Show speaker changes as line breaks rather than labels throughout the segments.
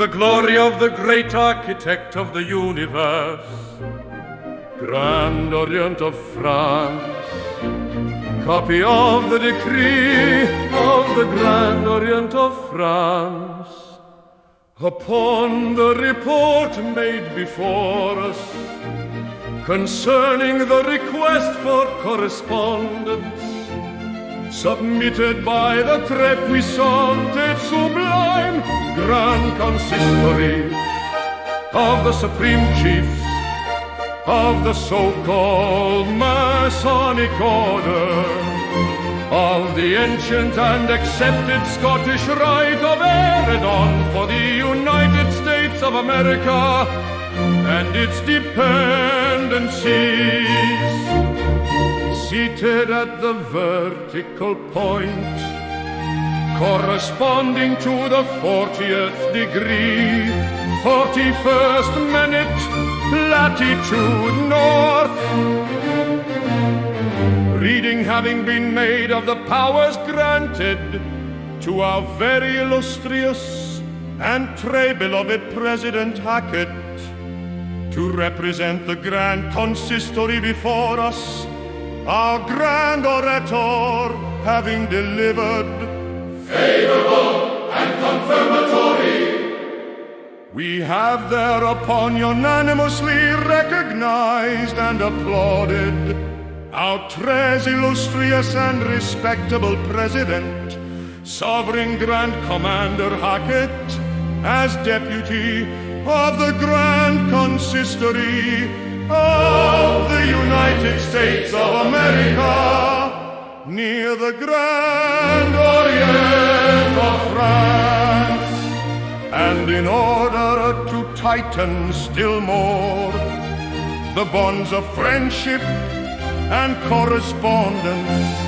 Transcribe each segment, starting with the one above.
the glory of the great architect of the universe, Grand Orient of France, copy of the decree of the Grand Orient of France. Upon the report made before us concerning the request for correspondence submitted by the très puissant et sublime Grand Consistory of the Supreme Chiefs of the so-called Masonic Order, of the ancient and accepted Scottish Rite of Eredon for the United States of America and its dependencies, seated at the vertical point corresponding to the 40th degree, 41st minute, latitude north. Reading having been made of the powers granted to our very illustrious and très beloved President Hackett to represent the Grand Consistory before us, our Grand Orator having delivered favorable and confirmatory, we have thereupon unanimously recognized and applauded our très illustrious and respectable President, Sovereign Grand Commander Hackett, as Deputy of the Grand Consistory of the United States of America, near the Grand Orient of France. And in order to tighten still more the bonds of friendship and correspondence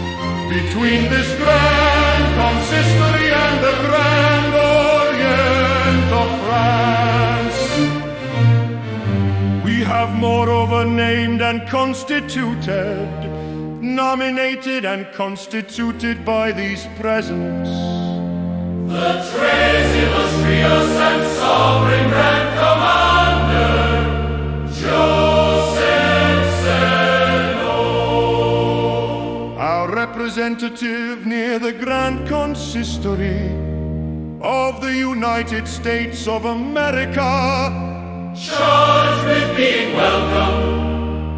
between this Grand Consistory and the Grand Orient of France, we have moreover named and constituted, nominated and constituted by these presents, the Tres Illustrious and Sovereign Grand Commander, Joseph Cerneau, our representative near the Grand Consistory of the United States of America, charged with being welcome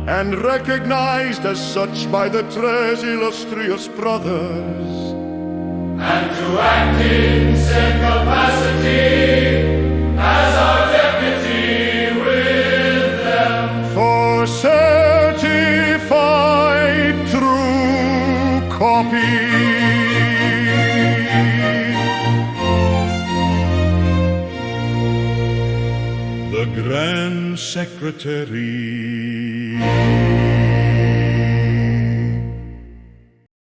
and recognized as such by the Tres Illustrious Brothers, and to act in said capacity as our deputy with them, for certified true copy. The Grand Secretary.